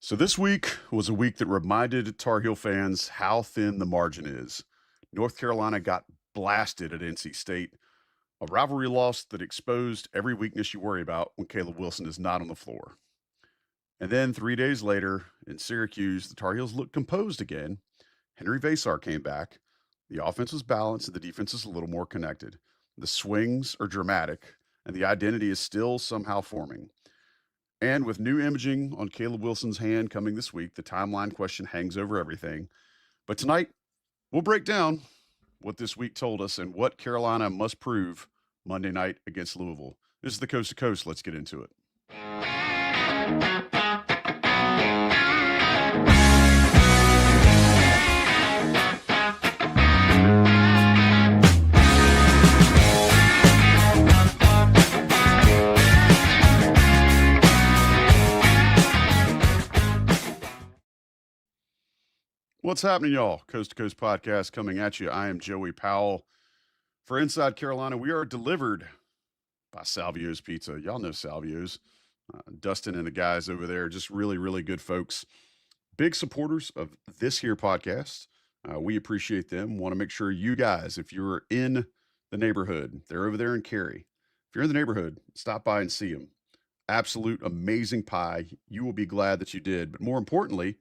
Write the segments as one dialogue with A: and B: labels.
A: So this week was a week that reminded Tar Heel fans how thin the margin is. North Carolina got blasted at NC State, a rivalry loss that exposed every weakness you worry about when Caleb Wilson is not on the floor. And then 3 days later in Syracuse, the Tar Heels looked composed again. Henri Veesaar came back. The offense was balanced and the defense is a little more connected. The swings are dramatic and the identity is still somehow forming. And with new imaging on Caleb Wilson's hand coming this week, the timeline question hangs over everything. But tonight, we'll break down what this week told us and what Carolina must prove Monday night against Louisville. This is the Coast to Coast. Let's get into it. What's happening, y'all? Coast to Coast podcast coming at you. I am Joey Powell. For Inside Carolina, we are delivered by Salvio's Pizza. Y'all know Salvio's. Dustin and the guys over there, just really, really good folks. Big supporters of this here podcast. We appreciate them. Want to make sure you guys, if you're in the neighborhood, they're over there in Cary. If you're in the neighborhood, stop by and see them. Absolute amazing pie. You will be glad that you did. But more importantly,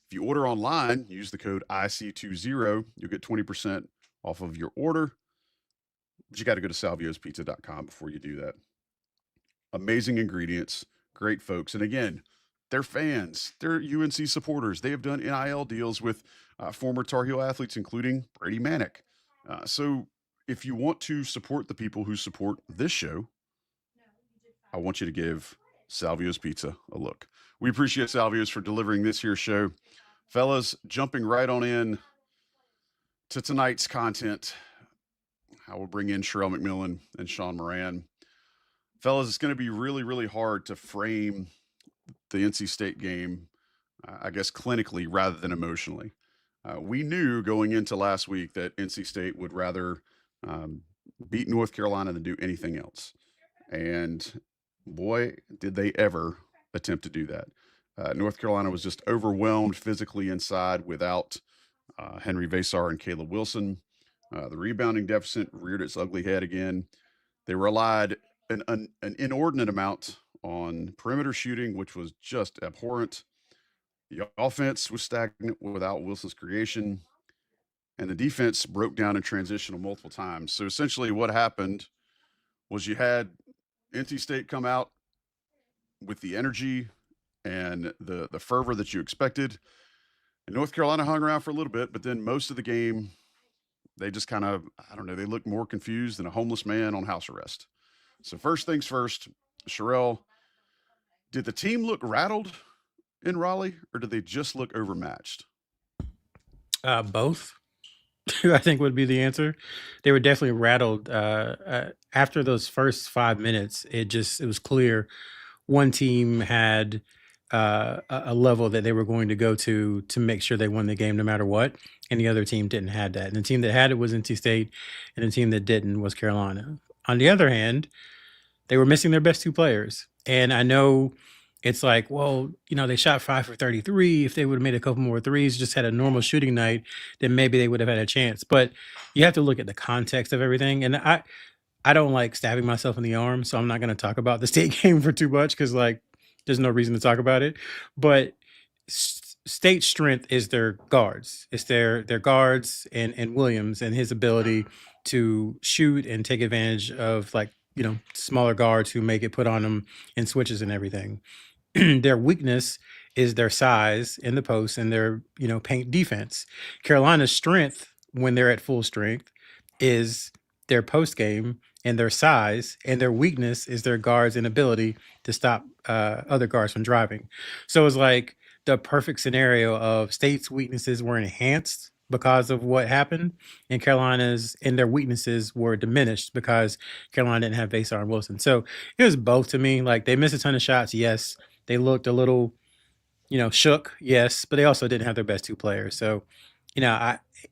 A: if you order online, use the code IC20. You'll get 20% off of your order. But you got to go to salviospizza.com before you do that. Amazing ingredients, great folks. And again, they're fans. They're UNC supporters. They have done NIL deals with former Tar Heel athletes, including Brady Manick. So if you want to support the people who support this show, I want you to give Salvio's Pizza a look. We appreciate Salvio's for delivering this here show. Fellas, jumping right on in to tonight's content, I will bring in Sherrell McMillan and Sean Moran. Fellas, it's going to be really, really hard to frame the NC State game, I guess, clinically rather than emotionally. We knew going into last week that NC State would rather beat North Carolina than do anything else. And boy, did they ever attempt to do that. North Carolina was just overwhelmed physically inside without Henri Veesaar and Caleb Wilson. The rebounding deficit reared its ugly head again. They relied an inordinate amount on perimeter shooting, which was just abhorrent. The offense was stagnant without Wilson's creation, and the defense broke down in transitional multiple times. So essentially what happened was you had NC State come out with the energy and the fervor that you expected. And North Carolina hung around for a little bit, but then most of the game, they just kind of, I don't know, they looked more confused than a homeless man on house arrest. So first things first, Sherrell, did the team look rattled in Raleigh, or did they just look overmatched?
B: Both, I think would be the answer. They were definitely rattled. After those first 5 minutes, it was clear one team had a level that they were going to go to make sure they won the game no matter what, and the other team didn't have that. And the team that had it was NC State, and the team that didn't was Carolina. On the other hand, they were missing their best two players. And I know it's like, well, they shot 5 for 33. If they would have made a couple more threes, just had a normal shooting night, then maybe they would have had a chance. But you have to look at the context of everything. And I don't like stabbing myself in the arm, so I'm not going to talk about the State game for too much because, there's no reason to talk about it. But State's strength is their guards. It's their guards and Williams and his ability to shoot and take advantage of, smaller guards who make it put on them in switches and everything. Their weakness is their size in the post and their, paint defense. Carolina's strength when they're at full strength is their post game and their size, and their weakness is their guards' inability to stop other guards from driving. So it's like the perfect scenario of State's weaknesses were enhanced because of what happened, and their weaknesses were diminished because Carolina didn't have Veesaar and Wilson. So it was both to me. They missed a ton of shots, yes. They looked a little, shook, yes, but they also didn't have their best two players. So,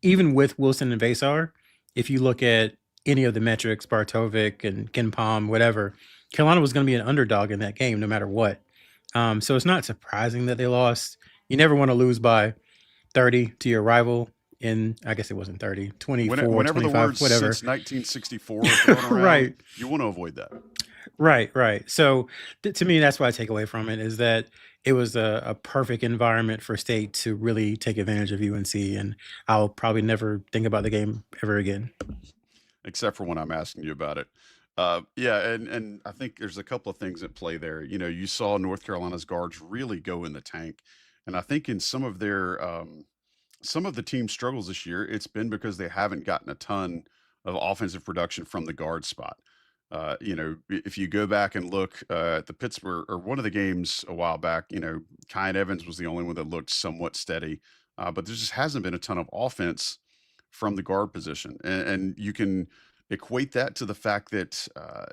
B: even with Wilson and Veesaar, if you look at any of the metrics, Bartovic and Ken Palm, whatever, Carolina was going to be an underdog in that game no matter what. So it's not surprising that they lost. You never want to lose by 30 to your rival in, I guess it wasn't 30, 24,
A: Whenever the
B: 25,
A: words
B: whatever.
A: since 1964 are thrown around,
B: Right.
A: you want to avoid that.
B: Right. So to me, that's what I take away from it is that it was a perfect environment for State to really take advantage of UNC, and I'll probably never think about the game ever again.
A: Except for when I'm asking you about it. Yeah, and I think there's a couple of things at play there. You know, you saw North Carolina's guards really go in the tank, and I think in some of the team's struggles this year, it's been because they haven't gotten a ton of offensive production from the guard spot. You know, if you go back and look at the Pittsburgh or one of the games a while back, you know, Kyan Evans was the only one that looked somewhat steady, but there just hasn't been a ton of offense from the guard position, and you can equate that to the fact that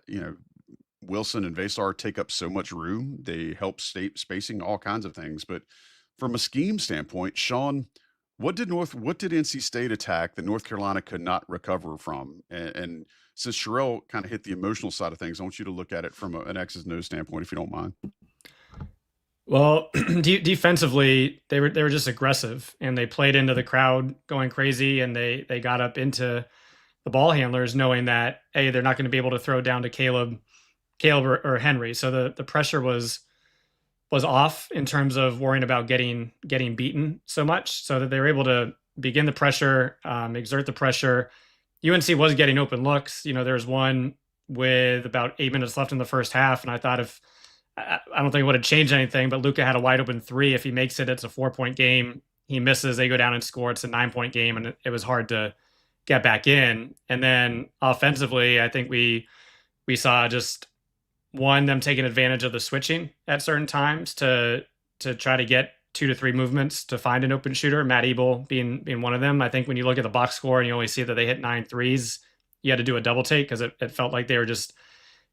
A: you know Wilson and Veesaar take up so much room. They help state spacing, all kinds of things. But from a scheme standpoint, Sean, what did NC State attack that North Carolina could not recover from? And since Sherrell kind of hit the emotional side of things, I want you to look at it from an X's and O's standpoint, if you don't mind.
C: Well, defensively, they were just aggressive, and they played into the crowd going crazy, and they got up into the ball handlers, knowing that they're not going to be able to throw down to Caleb or Henry. So the pressure was off in terms of worrying about getting beaten so much, so that they were able to begin the pressure, exert the pressure. UNC was getting open looks. You know, there's one with about 8 minutes left in the first half, and I thought I don't think it would have changed anything, but Luka had a wide open three. If he makes it, it's a 4-point game. He misses, they go down and score. It's a 9-point game, and it was hard to get back in. And then offensively, I think we saw just them taking advantage of the switching at certain times to try to get 2 to 3 movements to find an open shooter. Matt Ebel being one of them. I think when you look at the box score and you only see that they hit 9 threes, you had to do a double take because it felt like they were just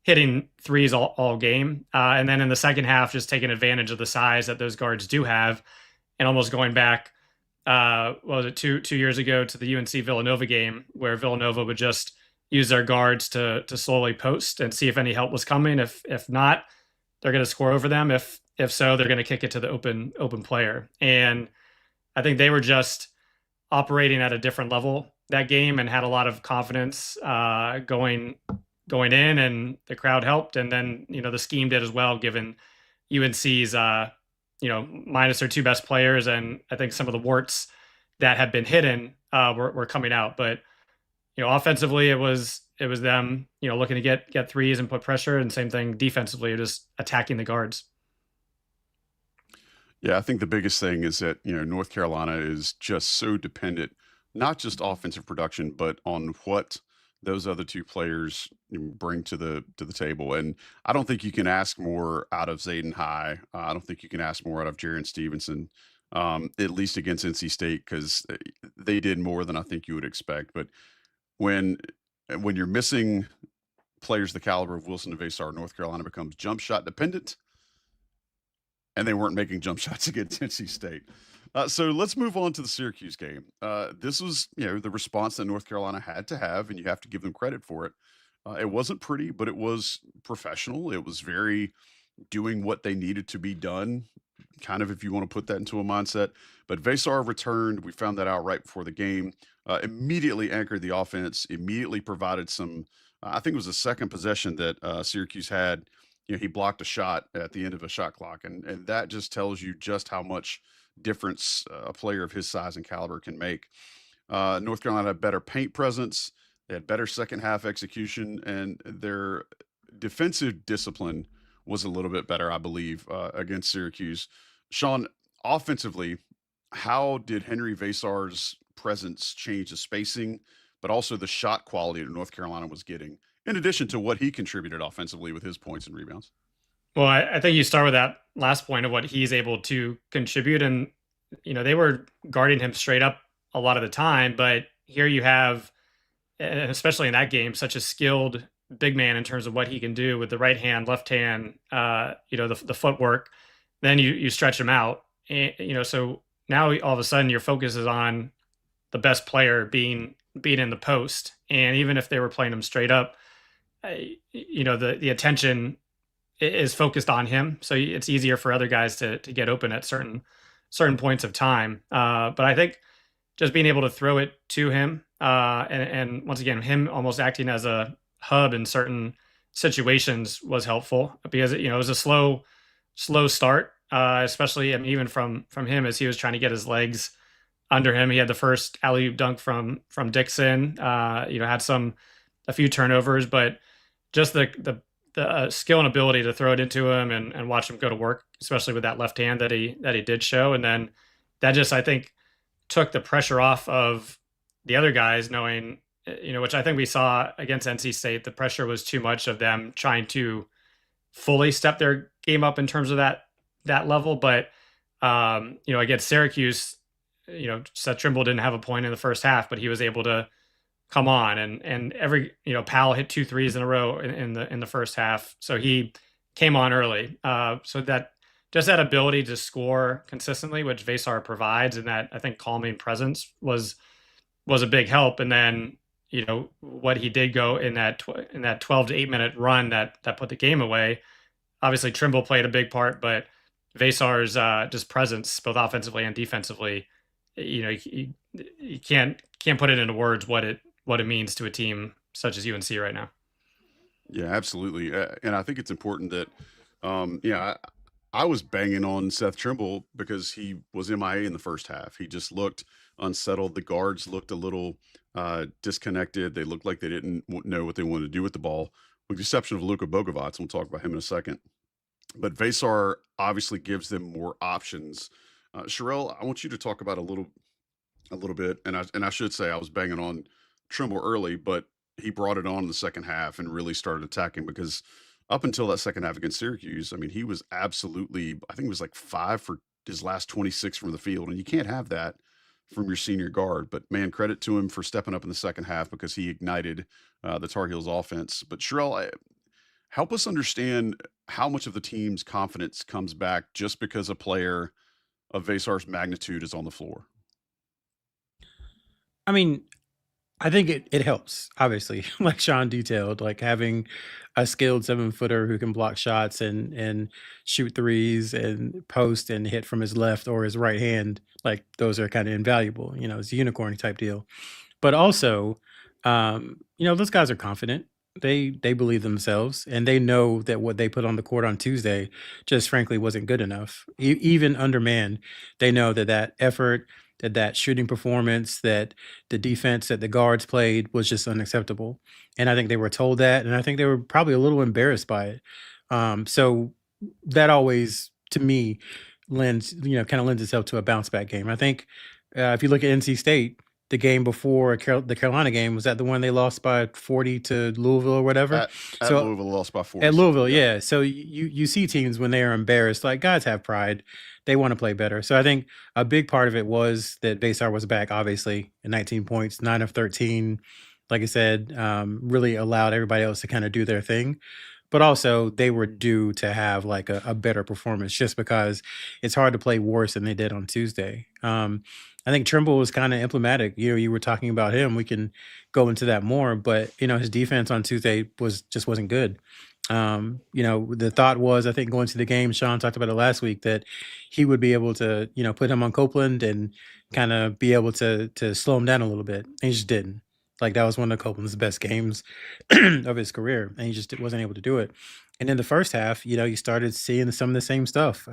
C: hitting threes all game. And then in the second half, just taking advantage of the size that those guards do have, and almost going back, what was it, two years ago to the UNC Villanova game, where Villanova would just use their guards to slowly post and see if any help was coming. If not, they're going to score over them. If so, they're going to kick it to the open player. And I think they were just operating at a different level that game and had a lot of confidence going in, and the crowd helped. And then, you know, the scheme did as well, given UNC's, you know, minus their 2 best players. And I think some of the warts that had been hidden were coming out. But, you know, offensively, it was them, you know, looking to get threes and put pressure, and same thing defensively, just attacking the guards.
A: Yeah, I think the biggest thing is that, you know, North Carolina is just so dependent, not just offensive production, but on what those other 2 players bring to the table. And I don't think you can ask more out of Zayden High. I don't think you can ask more out of Jaron Stevenson, at least against NC State, because they did more than I think you would expect. But when you're missing players the caliber of Wilson and Veesaar, North Carolina becomes jump shot dependent, and they weren't making jump shots against NC State. So let's move on to the Syracuse game. This was, you know, the response that North Carolina had to have, and you have to give them credit for it. It wasn't pretty, but it was professional. It was very doing what they needed to be done, kind of, if you want to put that into a mindset. But Veesaar returned. We found that out right before the game. Immediately anchored the offense, immediately provided some, I think it was the second possession that Syracuse had. You know, he blocked a shot at the end of a shot clock. And that just tells you just how much difference a player of his size and caliber can make. North Carolina had better paint presence. They had better second half execution, and their defensive discipline was a little bit better, I believe, against Syracuse. Sean, offensively, how did Henri Veesaar's presence change the spacing, but also the shot quality that North Carolina was getting, in addition to what he contributed offensively with his points and rebounds?
C: Well, I think you start with that last point of what he's able to contribute. And, you know, they were guarding him straight up a lot of the time, but here you have, and especially in that game, such a skilled big man in terms of what he can do with the right hand, left hand, you know, the footwork. Then you stretch him out, and, you know, so now all of a sudden your focus is on the best player being in the post. And even if they were playing him straight up, you know, the attention is focused on him, so it's easier for other guys to get open at certain points of time. But I think just being able to throw it to him, and once again, him almost acting as a hub in certain situations was helpful, because it was a slow start, especially, I mean, even from him, as he was trying to get his legs under him. He had the first alley-oop dunk from Dixon. Had a few turnovers, but just the skill and ability to throw it into him and watch him go to work, especially with that left hand that he did show. And then that just, I think, took the pressure off of the other guys, knowing, which I think we saw against NC State, the pressure was too much of them trying to fully step their game up in terms of that level. But, against Syracuse, Seth Trimble didn't have a point in the first half, but he was able to come on, and every, Powell hit 2 threes in a row in the first half. So he came on early. So that just that ability to score consistently, which Veesaar provides, and that, I think, calming presence was a big help. And then, what he did go in that 12 to 8 minute run that put the game away. Obviously Trimble played a big part, but Veesaar's just presence, both offensively and defensively, you can't put it into words what it means to a team such as UNC right now.
A: Yeah, absolutely. And I think it's important that, I was banging on Seth Trimble because he was MIA in the first half. He just looked unsettled. The guards looked a little disconnected. They looked like they didn't know what they wanted to do with the ball, with the exception of Luka Bogavac. And we'll talk about him in a second. But Veesaar obviously gives them more options. Sherrell, I want you to talk about a little bit, and I should say I was banging on Trimble early, but he brought it on in the second half and really started attacking, because up until that second half against Syracuse, I mean, he was absolutely, I think it was like 5 for his last 26 from the field, and you can't have that from your senior guard. But man, credit to him for stepping up in the second half, because he ignited the Tar Heels offense. But Sherrell, help us understand how much of the team's confidence comes back just because a player of Veesaar's magnitude is on the floor.
B: I mean, I think it helps, obviously, like Sean detailed, like having a skilled 7-footer who can block shots and shoot threes and post and hit from his left or his right hand. Like, those are kind of invaluable. It's a unicorn type deal. But also, those guys are confident. They believe themselves, and they know that what they put on the court on Tuesday just frankly wasn't good enough. Even undermanned, they know that effort, that shooting performance, that the defense that the guards played was just unacceptable. And I think they were told that, and I think they were probably a little embarrassed by it. So that always, to me, lends itself to a bounce back game. I think if you look at NC State, the game before the Carolina game, was that the one they lost by 40 to Louisville or whatever?
A: At Louisville, lost by 40.
B: At Louisville, yeah. So you see teams when they are embarrassed, like, guys have pride. They want to play better. So I think a big part of it was that Veesaar was back, obviously, at 19 points, 9 of 13. Like I said, really allowed everybody else to kind of do their thing. But also, they were due to have like a better performance, just because it's hard to play worse than they did on Tuesday. I think Trimble was kind of emblematic. You were talking about him. We can go into that more, but his defense on Tuesday wasn't good. The thought was, I think, going to the game, Sean talked about it last week, that he would be able to, put him on Copeland and kind of be able to slow him down a little bit. And he just didn't. Like, that was one of Copeland's best games of his career, and he just wasn't able to do it. And in the first half, you started seeing some of the same stuff.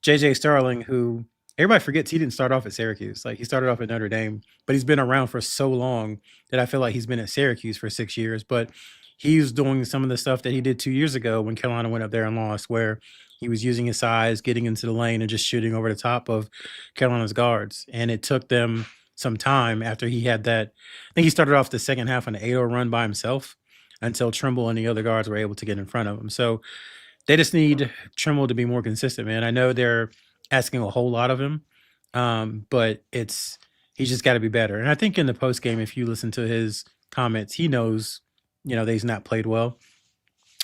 B: JJ Starling, who everybody forgets he didn't start off at Syracuse. Like, he started off at Notre Dame, but he's been around for so long that I feel like he's been at Syracuse for 6 years. But he's doing some of the stuff that he did 2 years ago when Carolina went up there and lost, where he was using his size, getting into the lane, and just shooting over the top of Carolina's guards. And it took them some time after he had that. I think he started off the second half on an 8-0 run by himself until Trimble and the other guards were able to get in front of him. So they just need Trimble to be more consistent, man. I know they're asking a whole lot of him, but he's just got to be better. And I think in the post game, if you listen to his comments, he knows, that he's not played well.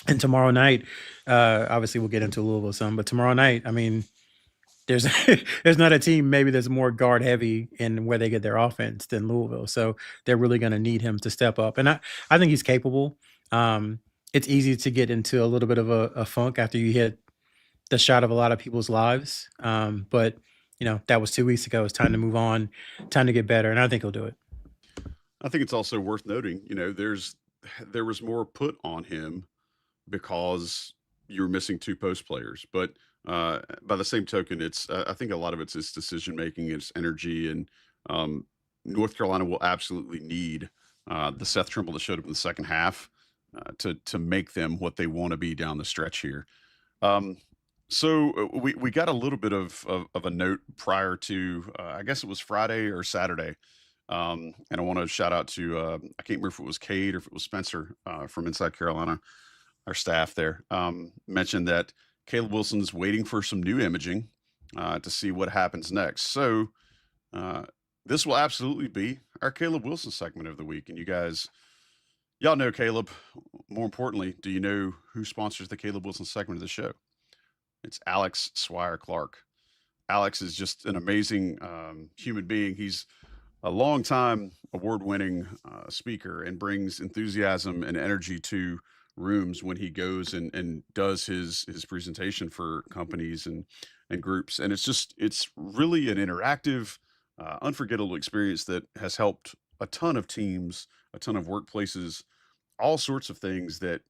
B: And tomorrow night, obviously we'll get into Louisville some, but tomorrow night, I mean, there's not a team maybe that's more guard heavy in where they get their offense than Louisville. So they're really going to need him to step up. And I think he's capable. it's easy to get into a little bit of a funk after you hit the shot of a lot of people's lives. But that was 2 weeks ago. It's time to move on, time to get better, and I think he'll do it.
A: I think it's also worth noting, there was more put on him because you were missing two post players. But by the same token, I think a lot of it's his decision making, it's energy, and North Carolina will absolutely need the Seth Trimble that showed up in the second half to make them what they want to be down the stretch here. So we got a little bit of a note prior to I guess it was Friday or Saturday. And I want to shout out to I can't remember if it was Cade or if it was Spencer from Inside Carolina, our staff there, mentioned that Caleb Wilson's waiting for some new imaging to see what happens next. So this will absolutely be our Caleb Wilson segment of the week. And y'all know Caleb. More importantly, do you know who sponsors the Caleb Wilson segment of the show? It's Alex Swire-Clark. Alex is just an amazing human being. He's a longtime award-winning speaker and brings enthusiasm and energy to rooms when he goes and does his presentation for companies and groups. And it's really an interactive, unforgettable experience that has helped a ton of teams, a ton of workplaces, all sorts of things that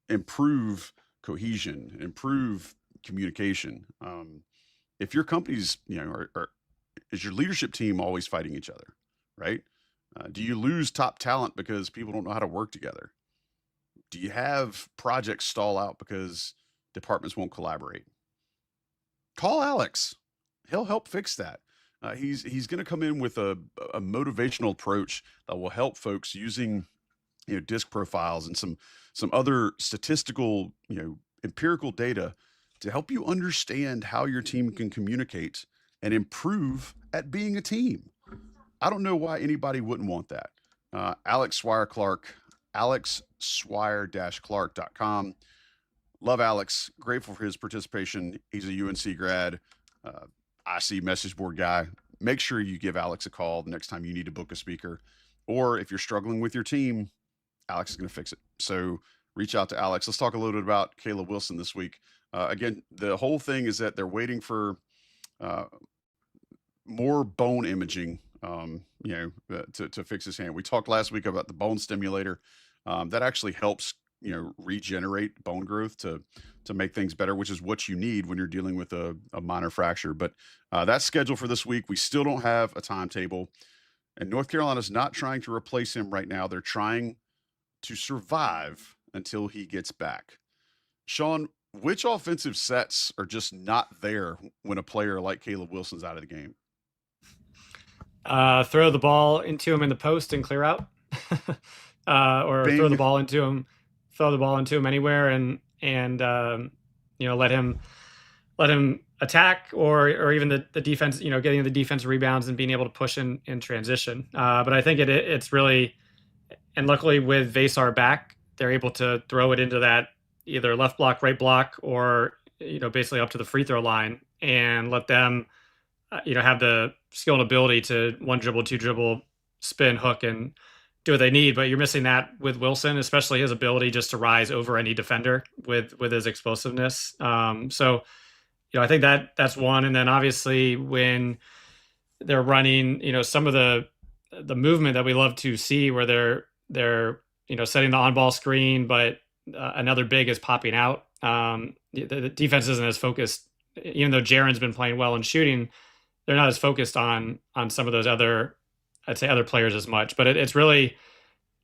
A: improve cohesion, improve communication. If your company's, is your leadership team always fighting each other, right? Do you lose top talent because people don't know how to work together? Do you have projects stall out because departments won't collaborate? Call Alex. He'll help fix that. He's going to come in with a motivational approach that will help folks using disc profiles and some other statistical empirical data to help you understand how your team can communicate and improve at being a team. I don't know why anybody wouldn't want that. Alex Swire-Clark, alexswire-clark.com. Love Alex. Grateful for his participation. He's a UNC grad. IC message board guy. Make sure you give Alex a call the next time you need to book a speaker. Or if you're struggling with your team, Alex is going to fix it. So reach out to Alex. Let's talk a little bit about Caleb Wilson this week. Again, the whole thing is that they're waiting for more bone imaging, to fix his hand. We talked last week about the bone stimulator that actually helps, regenerate bone growth to make things better, which is what you need when you're dealing with a minor fracture. But that's scheduled for this week. We still don't have a timetable, and North Carolina's not trying to replace him right now. They're trying to survive until he gets back. Sean, which offensive sets are just not there when a player like Caleb Wilson's out of the game?
C: Throw the ball into him in the post and clear out, or
A: Bing.
C: throw the ball into him anywhere and let him attack or even the defense, getting the defensive rebounds and being able to push in transition. But I think it's really, and luckily with Veesaar back, they're able to throw it into that either left block, right block, or basically up to the free throw line and let them have the skill and ability to one dribble, two dribble, spin, hook, and do what they need. But you're missing that with Wilson, especially his ability just to rise over any defender with his explosiveness. So I think that's one. And then obviously when they're running, some of the movement that we love to see where they're setting the on-ball screen, but another big is popping out. The defense isn't as focused, even though Jaren's been playing well in shooting. They're not as focused on some of those other players as much. But it's really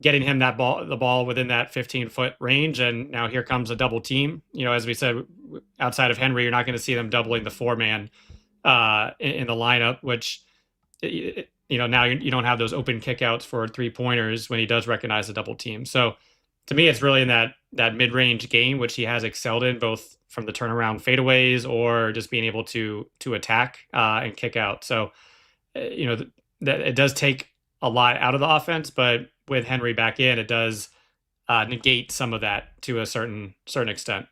C: getting him the ball within that 15-foot range. And now here comes a double team. As we said, outside of Henry, you're not going to see them doubling the four-man in the lineup, which now you don't have those open kickouts for three-pointers when he does recognize the double team. So to me, it's really in that mid-range game, which he has excelled in, both from the turnaround fadeaways or just being able to attack and kick out. So, that it does take a lot out of the offense, but with Henry back in, it does negate some of that to a certain extent.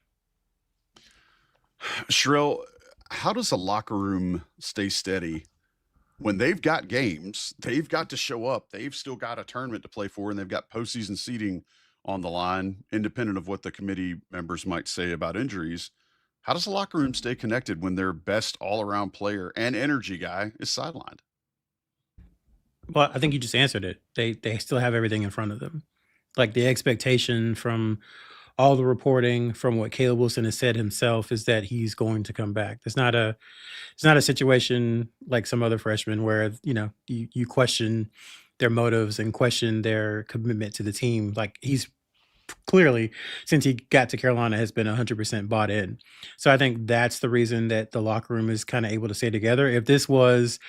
A: Sherrell, how does the locker room stay steady when they've got games? They've got to show up. They've still got a tournament to play for, and they've got postseason seeding on the line, independent of what the committee members might say about injuries. How does the locker room stay connected when their best all around player and energy guy is sidelined?
B: Well, I think you just answered it. They still have everything in front of them. Like the expectation from all the reporting, from what Caleb Wilson has said himself, is that he's going to come back. It's not a situation like some other freshmen where you question their motives and question their commitment to the team. Like he's clearly, since he got to Carolina, has been 100% bought in. So I think that's the reason that the locker room is kind of able to stay together. If this was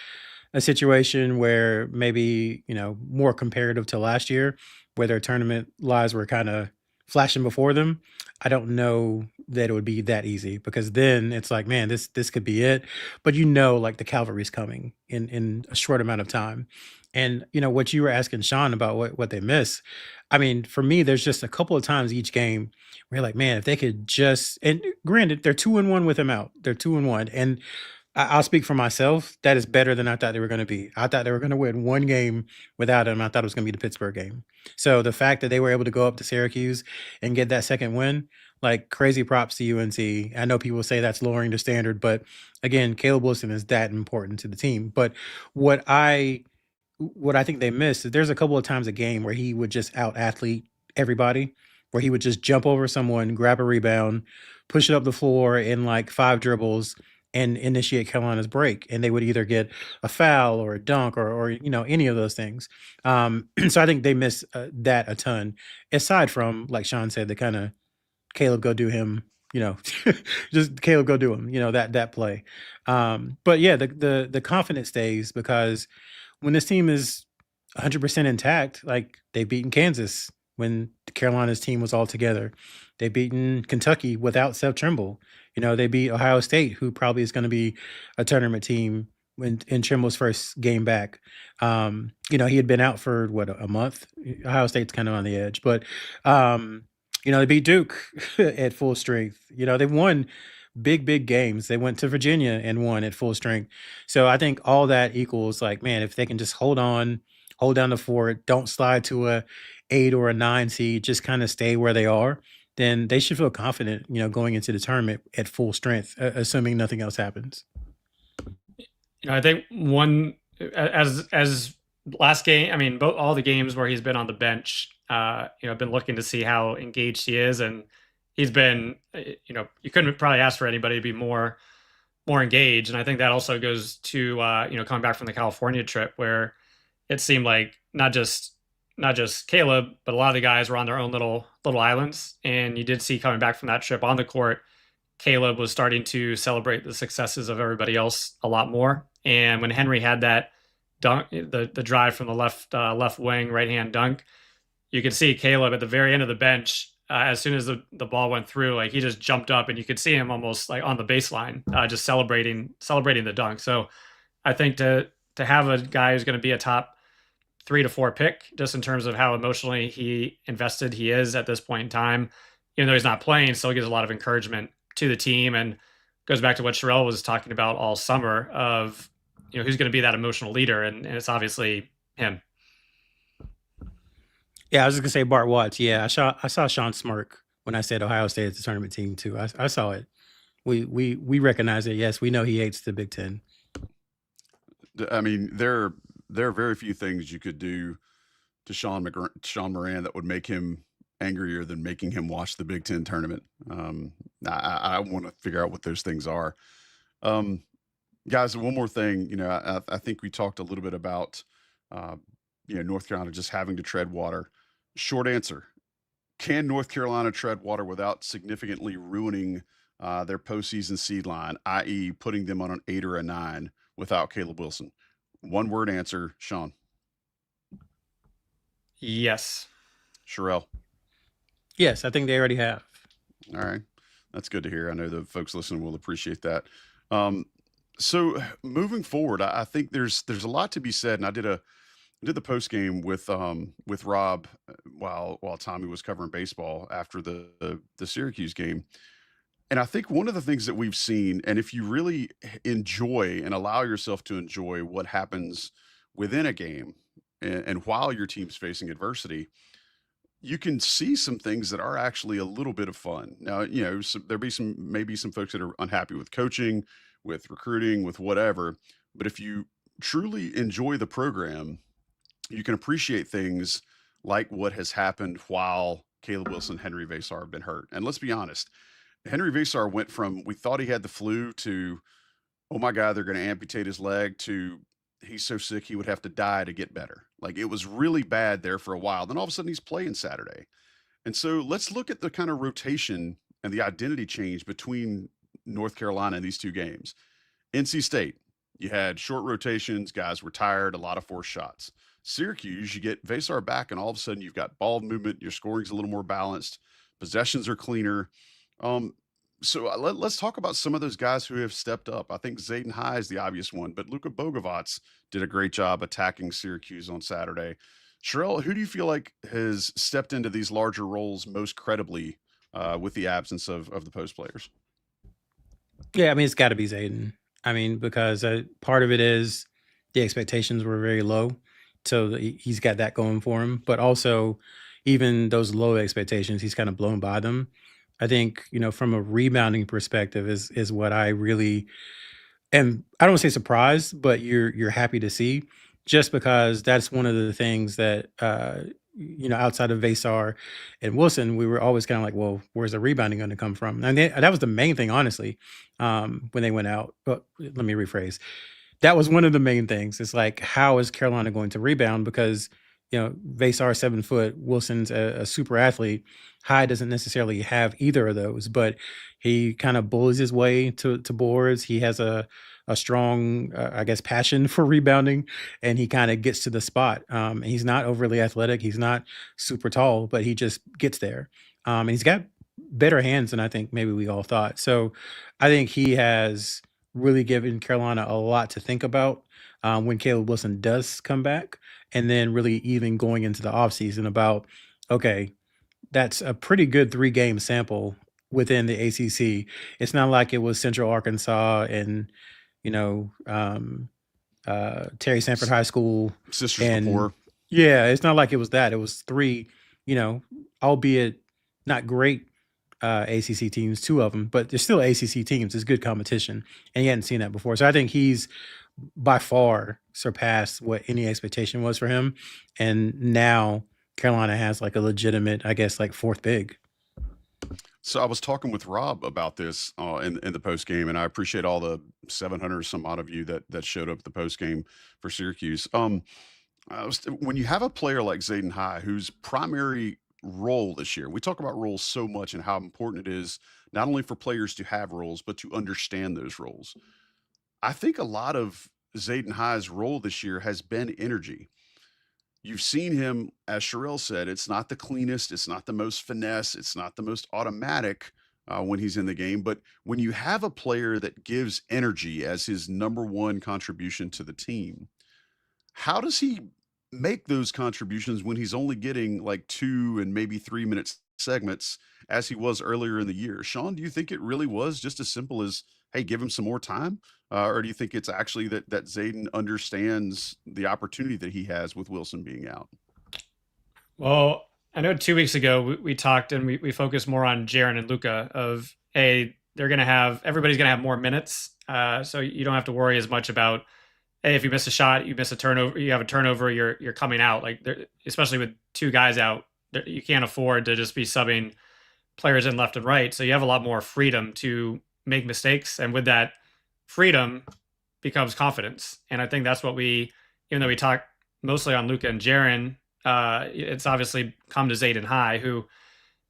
B: a situation where maybe, more comparative to last year, where their tournament lives were kind of flashing before them, I don't know that it would be that easy, because then it's like, man, this could be it. But like the cavalry's coming in a short amount of time. And what you were asking Sean about what they miss. I mean, for me, there's just a couple of times each game where you're like, man, if they could just, and granted, they're 2-1 with him out. They're 2-1. And I'll speak for myself. That is better than I thought they were going to be. I thought they were going to win one game without him. I thought it was going to be the Pittsburgh game. So the fact that they were able to go up to Syracuse and get that second win, like crazy props to UNC. I know people say that's lowering the standard, but again, Caleb Wilson is that important to the team. But what I what I think they missed is there's a couple of times a game where he would just out athlete everybody, where he would just jump over someone, grab a rebound, push it up the floor in like 5 dribbles, and initiate Carolina's break. And they would either get a foul or a dunk or any of those things. So I think they miss that a ton, aside from, like Sean said, the kind of Caleb go do him, you know, just Caleb go do him, that play. But yeah, the confidence stays, because when this team is 100% intact, like they've beaten Kansas when Carolina's team was all together. They've beaten Kentucky without Seth Trimble. They beat Ohio State, who probably is going to be a tournament team in Trimble's first game back. He had been out for a month. Ohio State's kind of on the edge, but they beat Duke at full strength. They've won big games. They went to Virginia and won at full strength. So I think all that equals, like, man, if they can just hold down the fort, don't slide to a 8 or a 9 seed, just kind of stay where they are, then they should feel confident, going into the tournament at full strength, assuming nothing else happens.
C: I think one as last game, I mean, all the games where he's been on the bench, I've been looking to see how engaged he is, and he's been, you couldn't probably ask for anybody to be more engaged. And I think that also goes to, coming back from the California trip, where it seemed like not just Caleb, but a lot of the guys were on their own little islands. And you did see, coming back from that trip on the court, Caleb was starting to celebrate the successes of everybody else a lot more. And when Henri had that dunk, the drive from the left wing, right hand dunk, you could see Caleb at the very end of the bench. As soon as the ball went through, like, he just jumped up, and you could see him almost like on the baseline, just celebrating the dunk. So I think to have a guy who's going to be a top 3 to 4 pick, just in terms of how emotionally he is at this point in time, even though he's not playing, still gives a lot of encouragement to the team, and goes back to what Sherrell was talking about all summer of, who's going to be that emotional leader. And it's obviously him.
B: Yeah, I was just gonna say Bart Watts. Yeah, I saw Sean smirk when I said Ohio State is the tournament team too. I saw it. We recognize it. Yes, we know he hates the Big Ten.
A: I mean, there are very few things you could do to Sean Moran that would make him angrier than making him watch the Big Ten tournament. I want to figure out what those things are. Guys, one more thing. I think we talked a little bit about North Carolina just having to tread water. Short answer: can North Carolina tread water without significantly ruining their postseason seed line, i.e., putting them on an 8 or a 9 without Caleb Wilson? One word answer, Sean.
C: Yes.
A: Sherrell.
B: Yes, I think they already have.
A: All right, that's good to hear. I know the folks listening will appreciate that. So moving forward, I think there's a lot to be said, and I did the post game with Rob while Tommy was covering baseball after the Syracuse game. And I think one of the things that we've seen, and if you really enjoy and allow yourself to enjoy what happens within a game and while your team's facing adversity, you can see some things that are actually a little bit of fun. Now, there'll be maybe some folks that are unhappy with coaching, with recruiting, with whatever. But if you truly enjoy the program, you can appreciate things like what has happened while Caleb Wilson, Henri Veesaar have been hurt. And let's be honest, Henri Veesaar went from we thought he had the flu to, oh my God, they're going to amputate his leg to he's so sick he would have to die to get better. Like it was really bad there for a while. Then all of a sudden he's playing Saturday. And so let's look at the kind of rotation and the identity change between North Carolina and these two games. NC State, you had short rotations, guys were tired, a lot of forced shots. Syracuse, you get Veesaar back, and all of a sudden you've got ball movement, your scoring's a little more balanced, possessions are cleaner. So let's talk about some of those guys who have stepped up. I think Zayden High is the obvious one, but Luka Bogavac did a great job attacking Syracuse on Saturday. Sherrell, who do you feel like has stepped into these larger roles most credibly with the absence of the post players?
B: Yeah, I mean, it's got to be Zayden. I mean, because part of it is the expectations were very low. So he's got that going for him. But also, even those low expectations, he's kind of blown by them. I think, from a rebounding perspective is what I really am. I don't want to say surprised, but you're happy to see, just because that's one of the things that outside of Veesaar and Wilson, we were always kind of like, well, where's the rebounding going to come from? And that was the main thing, honestly, when they went out. But let me rephrase. That was one of the main things. It's like, how is Carolina going to rebound? Because Veesaar 7 foot, Wilson's a super athlete. High doesn't necessarily have either of those, but he kind of bullies his way to boards. He has a strong, I guess, passion for rebounding, and he kind of gets to the spot. He's not overly athletic. He's not super tall, but he just gets there. And he's got better hands than I think maybe we all thought. So I think he has really given Carolina a lot to think about when Caleb Wilson does come back. And then really even going into the offseason about, okay, that's a pretty good 3-game sample within the ACC. It's not like it was Central Arkansas and, Terry Sanford High School.
A: Sisters
B: And
A: before.
B: yeah, it's not like it was that. It was 3, albeit not great ACC teams, 2 of them, but they're still ACC teams. It's good competition. And he hadn't seen that before. So I think he's by far surpassed what any expectation was for him. And now Carolina has like a legitimate, I guess, like 4th big.
A: So I was talking with Rob about this in the post game, and I appreciate all the 700 some odd of you that showed up at the post game for Syracuse. When you have a player like Zayden High, whose primary role this year, we talk about roles so much and how important it is not only for players to have roles, but to understand those roles. I think a lot of Zayden High's role this year has been energy. You've seen him, as Sherrell said, it's not the cleanest, it's not the most finesse, it's not the most automatic when he's in the game. But when you have a player that gives energy as his number one contribution to the team, how does he make those contributions when he's only getting like 2 and maybe 3-minute segments as he was earlier in the year? Sean, do you think it really was just as simple as, hey, give him some more time? Or do you think it's actually that Zayden understands the opportunity that he has with Wilson being out?
C: Well, I know 2 weeks ago we talked and we focused more on Jaren and Luka of, hey, everybody's going to have more minutes. So you don't have to worry as much about, hey, if you miss a shot, you miss a turnover, you have a turnover, you're coming out. Like, especially with 2 guys out, you can't afford to just be subbing players in left and right. So you have a lot more freedom to make mistakes. And with that freedom becomes confidence. And I think that's what even though we talk mostly on Luka and Jaren, it's obviously come to Zayden High, who,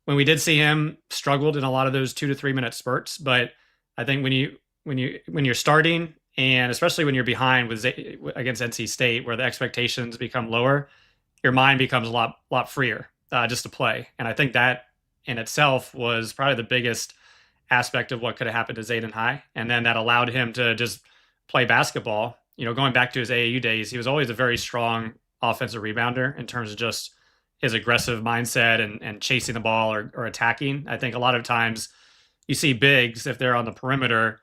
C: when we did see him, struggled in a lot of those 2 to 3 minute spurts. But I think when you're starting, and especially when you're behind against NC State, where the expectations become lower, your mind becomes a lot freer just to play. And I think that in itself was probably the biggest aspect of what could have happened to Zayden High. And then that allowed him to just play basketball. Going back to his AAU days, he was always a very strong offensive rebounder in terms of just his aggressive mindset and chasing the ball or attacking. I think a lot of times you see bigs, if they're on the perimeter,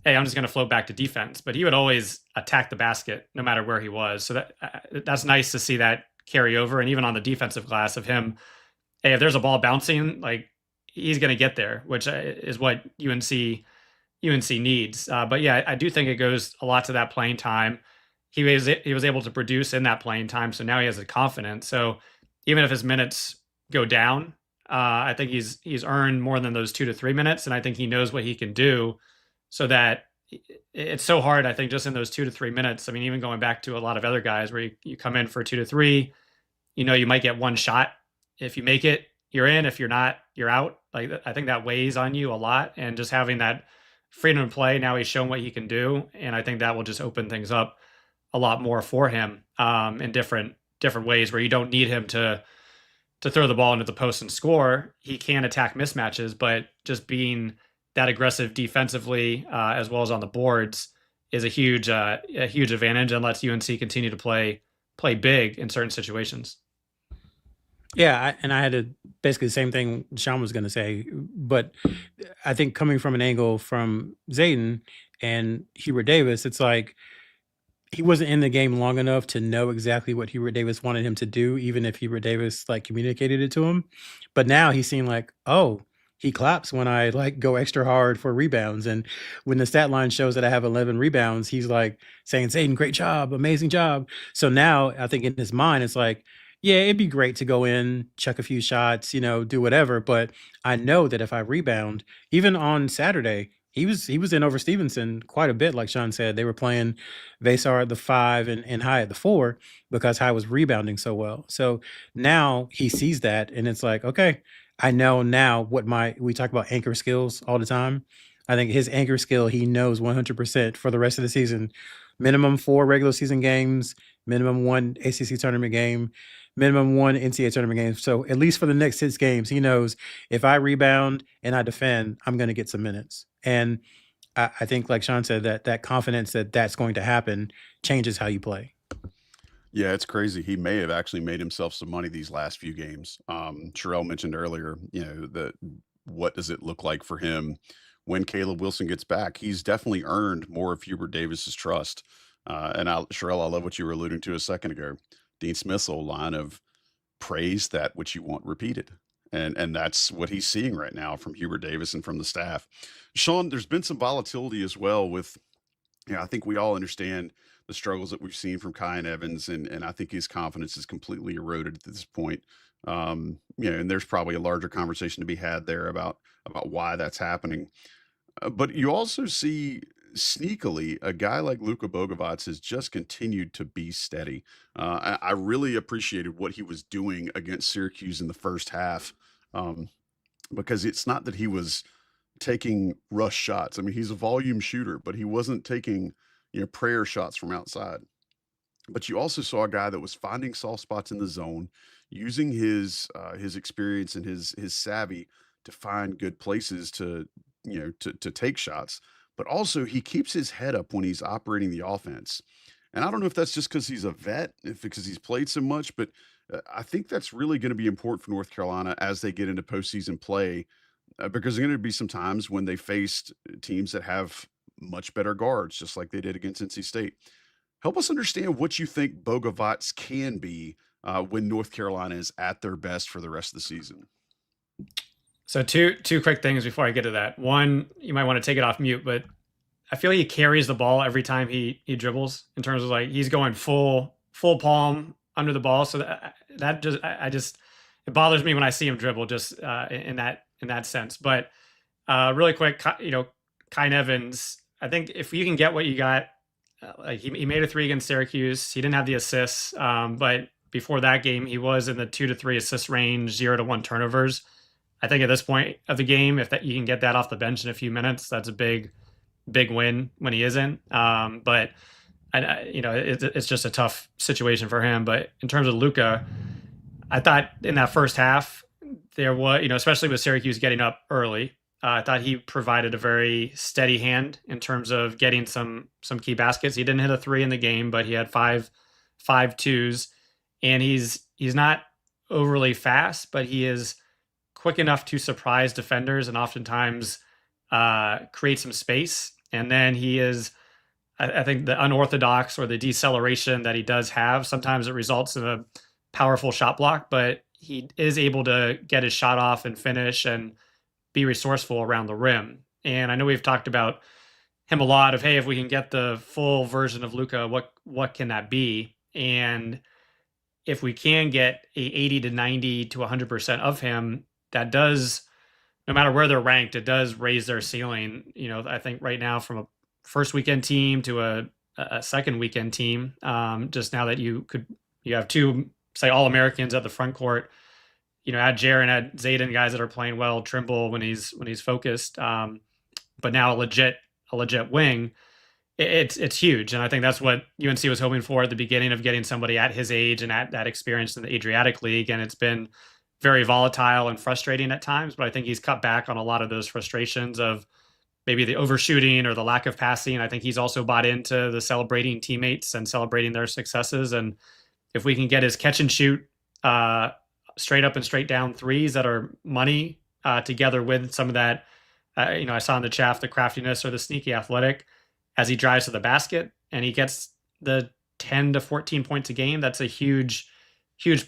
C: hey, I'm just going to float back to defense. But he would always attack the basket no matter where he was. So that's nice to see that carry over. And even on the defensive glass of him hey, if there's a ball bouncing, like he's going to get there, which is what UNC needs. But yeah, I do think it goes a lot to that playing time. He was able to produce in that playing time, so now he has the confidence. So even if his minutes go down, I think he's earned more than those 2 to 3 minutes, and I think he knows what he can do. So that it's so hard, I think, just in those 2 to 3 minutes. I mean, even going back to a lot of other guys where you come in for 2 to 3, you might get one shot. If you make it, you're in. If you're not, you're out. Like I think that weighs on you a lot, and just having that freedom to play. Now he's shown what he can do, and I think that will just open things up a lot more for him in different ways where you don't need him to throw the ball into the post and score. He can attack mismatches, but just being that aggressive defensively as well as on the boards is a huge advantage, and lets UNC continue to play big in certain situations.
B: Yeah, I had basically the same thing Sean was going to say, but I think coming from an angle from Zayden and Hubert Davis, it's like he wasn't in the game long enough to know exactly what Hubert Davis wanted him to do, even if Hubert Davis like communicated it to him. But now he's seeing like, oh, he claps when I like go extra hard for rebounds. And when the stat line shows that I have 11 rebounds, he's like saying, Zayden, great job, amazing job. So now I think in his mind, it's like, yeah, it'd be great to go in, chuck a few shots, do whatever. But I know that if I rebound, even on Saturday, he was in over Stevenson quite a bit. Like Sean said, they were playing Veesaar at the 5 and High at the 4 because High was rebounding so well. So now he sees that, and it's like, okay, I know now what we talk about anchor skills all the time. I think his anchor skill, he knows 100% for the rest of the season. Minimum 4 regular season games, minimum 1 ACC tournament game, minimum 1 NCAA tournament game. So at least for the next 6 games, he knows if I rebound and I defend, I'm going to get some minutes. And I think, like Sean said, that confidence that that's going to happen changes how you play.
A: Yeah, it's crazy. He may have actually made himself some money these last few games. Sherrell mentioned earlier, what does it look like for him when Caleb Wilson gets back? He's definitely earned more of Hubert Davis's trust. Sherrell, I love what you were alluding to a second ago. Dean Smith's old line of praise that which you want repeated. And that's what he's seeing right now from Hubert Davis and from the staff. Sean, there's been some volatility as well with, I think we all understand the struggles that we've seen from Kyan Evans, and I think his confidence is completely eroded at this point. And there's probably a larger conversation to be had there about why that's happening. But you also see sneakily a guy like Luka Bogavac has just continued to be steady. I really appreciated what he was doing against Syracuse in the first half, because it's not that he was taking rush shots. I mean, he's a volume shooter, but he wasn't taking prayer shots from outside. But you also saw a guy that was finding soft spots in the zone, using his experience and his savvy to find good places to take shots. But also he keeps his head up when he's operating the offense. And I don't know if that's just because he's a vet, because he's played so much, but I think that's really going to be important for North Carolina as they get into postseason play, because there's going to be some times when they faced teams that have much better guards, just like they did against NC State. Help us understand what you think Bogavac can be when North Carolina is at their best for the rest of the season.
C: So two quick things before I get to that. One, you might want to take it off mute, but I feel he carries the ball every time he dribbles, in terms of like he's going full palm under the ball. So that just it bothers me when I see him dribble, just in that sense. But really quick, Kyan Evans, I think if you can get what you got, like he made a 3 against Syracuse. He didn't have the assists, but before that game, he was in the 2 to 3 assist range, 0 to 1 turnovers. I think at this point of the game, if you can get that off the bench in a few minutes, that's a big win when he isn't. But it's just a tough situation for him. But in terms of Luka, I thought in that first half there was, especially with Syracuse getting up early, I thought he provided a very steady hand in terms of getting some key baskets. He didn't hit a 3 in the game, but he had five twos, and he's not overly fast, but he is quick enough to surprise defenders and oftentimes create some space. And then he is, I think, the unorthodox or the deceleration that he does have, sometimes it results in a powerful shot block, but he is able to get his shot off and finish and be resourceful around the rim. And I know we've talked about him a lot of, hey, if we can get the full version of Luka, what can that be? And if we can get a 80 to 90 to 100% of him, that does, no matter where they're ranked, it does raise their ceiling. I think right now from a first weekend team to a second weekend team, just now that you have two, say, All-Americans at the front court, add Jaren, add Zayden, guys that are playing well, Trimble when he's focused, but now a legit wing. It's huge, and I think that's what UNC was hoping for at the beginning of getting somebody at his age and at that experience in the Adriatic League. And it's been very volatile and frustrating at times, but I think he's cut back on a lot of those frustrations of maybe the overshooting or the lack of passing. I think he's also bought into the celebrating teammates and celebrating their successes. And if we can get his catch and shoot straight up and straight down threes that are money together with some of that, I saw in the chaff, the craftiness or the sneaky athletic as he drives to the basket and he gets the 10 to 14 points a game, that's a huge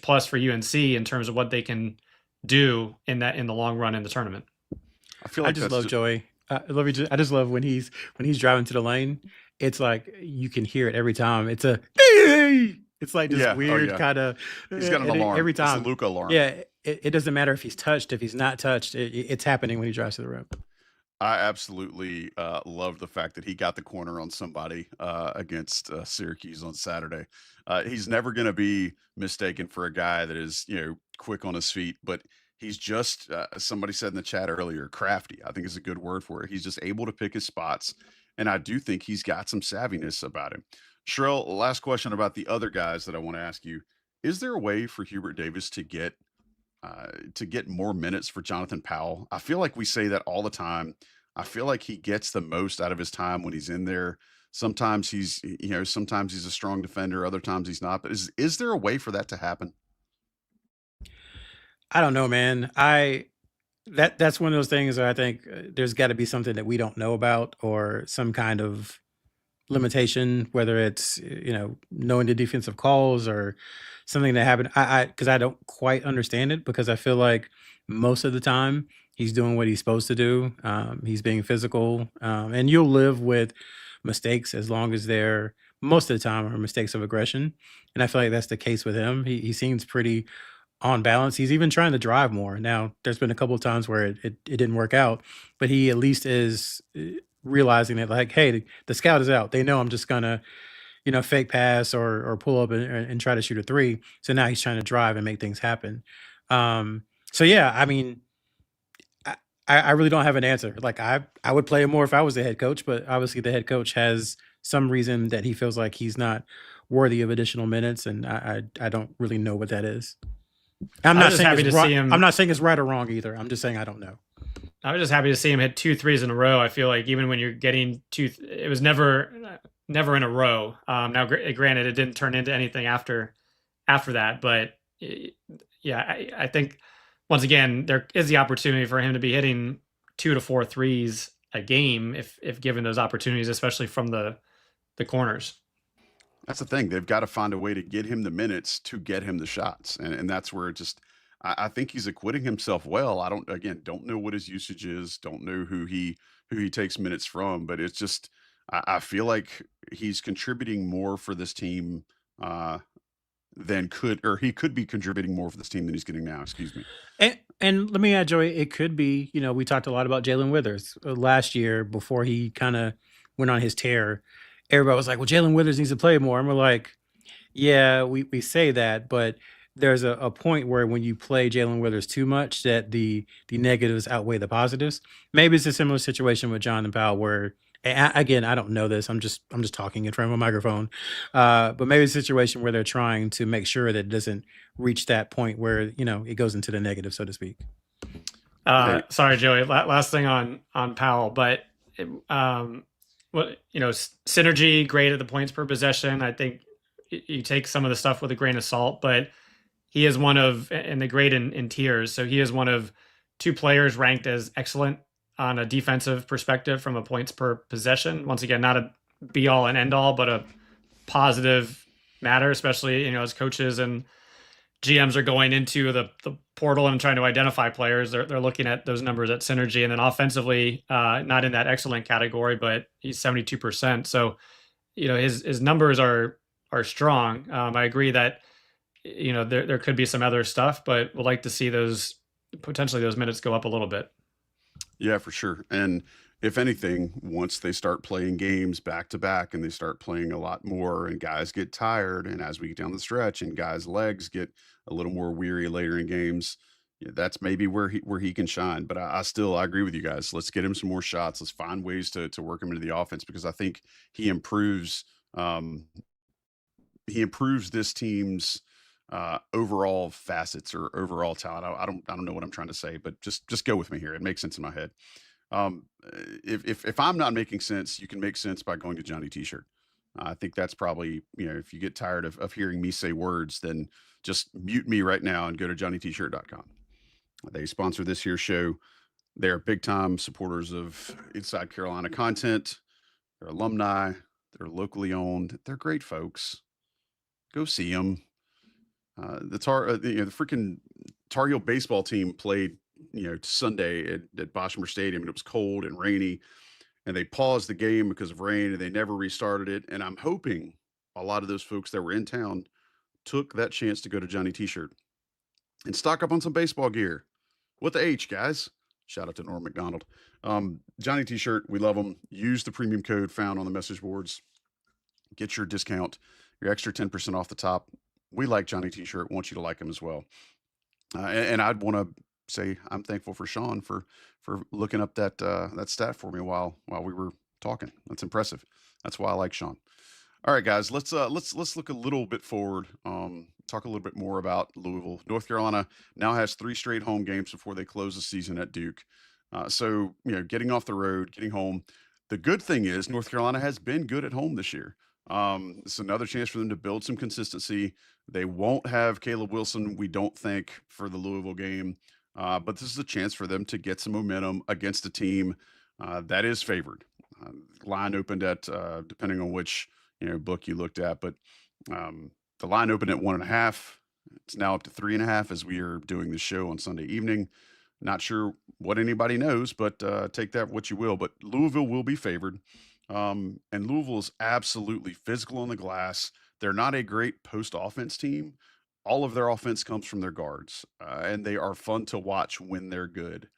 C: plus for UNC in terms of what they can do in the long run in the tournament.
A: I feel like
B: I just love Joey. I just love when he's driving to the lane. It's like you can hear it every time. It's it's like this weird kind of.
A: He's got an alarm
B: every time.
A: It's a Luka alarm.
B: Yeah, it doesn't matter if he's touched, if he's not touched. It's happening when he drives to the rim.
A: I absolutely love the fact that he got the corner on somebody against Syracuse on Saturday. He's never going to be mistaken for a guy that is, quick on his feet, but he's just, somebody said in the chat earlier, crafty. I think is a good word for it. He's just able to pick his spots, and I do think he's got some savviness about him. Sherrell, last question about the other guys that I want to ask you. Is there a way for Hubert Davis to get more minutes for Jonathan Powell? I feel like we say that all the time. I feel like he gets the most out of his time when he's in there. Sometimes he's a strong defender, other times he's not. But is there a way for that to happen?
B: I don't know, man. That's one of those things that I think there's got to be something that we don't know about, or some kind of limitation, whether it's knowing the defensive calls or something that happened. Because I don't quite understand it, because I feel like most of the time he's doing what he's supposed to do. He's being physical, and you'll live with mistakes as long as they're, most of the time, are mistakes of aggression. And I feel like that's the case with him. He seems pretty on balance. He's even trying to drive more. Now, there's been a couple of times where it didn't work out, but he at least is realizing that, like, hey, the scout is out. They know I'm just gonna, fake pass or pull up and try to shoot a three. So now he's trying to drive and make things happen. So yeah, I mean, I really don't have an answer. Like, I would play him more if I was the head coach, but obviously the head coach has some reason that he feels like he's not worthy of additional minutes, and I don't really know what that is. I'm not saying happy to see him. I'm not saying it's right or wrong either. I'm just saying I don't know.
C: I was just happy to see him hit 2 threes in a row. I feel like even when you're getting it was never in a row. Now, granted, it didn't turn into anything after that, but yeah, I think once again there is the opportunity for him to be hitting 2 to 4 threes a game if given those opportunities, especially from the corners.
A: That's the thing. They've got to find a way to get him the minutes to get him the shots. And that's where I think he's acquitting himself well. I don't know what his usage is. Don't know who he takes minutes from, but it's just, I feel like he's contributing more for this team he could be contributing more for this team than he's getting now. Excuse me.
B: And let me add, Joey, it could be, we talked a lot about Jalen Withers last year before he kind of went on his tear. Everybody was like, well, Jalen Withers needs to play more. And we're like, yeah, we say that, but there's a point where when you play Jalen Withers too much, that the negatives outweigh the positives. Maybe it's a similar situation with Jonathan Powell where, again, I don't know this. I'm just talking in front of a microphone. But maybe it's a situation where they're trying to make sure that it doesn't reach that point where, it goes into the negative, so to speak.
C: Sorry, Joey. Last thing on Powell, but synergy, great at the points per possession. I think you take some of the stuff with a grain of salt, but he is one of, and the grade in tiers. So he is one of 2 players ranked as excellent on a defensive perspective from a points per possession. Once again, not a be all and end all, but a positive matter, especially, as coaches and GMs are going into the portal and trying to identify players, they're looking at those numbers at synergy. And then offensively, not in that excellent category, but he's 72%. So, his numbers are strong. I agree that, there could be some other stuff, but we'd like to see those minutes go up a little bit.
A: Yeah, for sure. And if anything, once they start playing games back to back and they start playing a lot more and guys get tired, and as we get down the stretch and guys' legs get a little more weary later in games, that's maybe where he can shine. But I still I agree with you guys. Let's get him some more shots. Let's find ways to work him into the offense, because I think he improves this team's overall facets or overall talent. I don't know what I'm trying to say, but just go with me here. It makes sense in my head. If I'm not making sense, you can make sense by going to Johnny T-shirt. I think that's probably, if you get tired of hearing me say words, then just mute me right now and go to johnnytshirt.com. They sponsor this here show. They're big time supporters of Inside Carolina content. They're alumni. They're locally owned. They're great folks. Go see them. The freaking Tar Heel baseball team played, Sunday at Boschmer Stadium, and it was cold and rainy, and they paused the game because of rain, and they never restarted it. And I'm hoping a lot of those folks that were in town took that chance to go to Johnny T-shirt and stock up on some baseball gear with the H, guys. Shout out to Norm McDonald. Johnny T-shirt, we love them. Use the premium code found on the message boards. Get your discount, your extra 10% off the top. We like Johnny T-shirt. Want you to like him as well. And I'd want to say I'm thankful for Sean for looking up that stat for me while we were talking. That's impressive. That's why I like Sean. All right, guys, let's look a little bit forward. Talk a little bit more about Louisville. North Carolina now has 3 straight home games before they close the season at Duke. So getting off the road, getting home. The good thing is North Carolina has been good at home this year. It's another chance for them to build some consistency. They won't have Caleb Wilson, we don't think, for the Louisville game. But this is a chance for them to get some momentum against a team that is favored. Line opened at, depending on which book you looked at, but the line opened at 1.5. It's now up to 3.5 as we are doing this show on Sunday evening. Not sure what anybody knows, but take that what you will. But Louisville will be favored. And Louisville is absolutely physical on the glass. They're not a great post offense team. All of their offense comes from their guards, and they are fun to watch when they're good.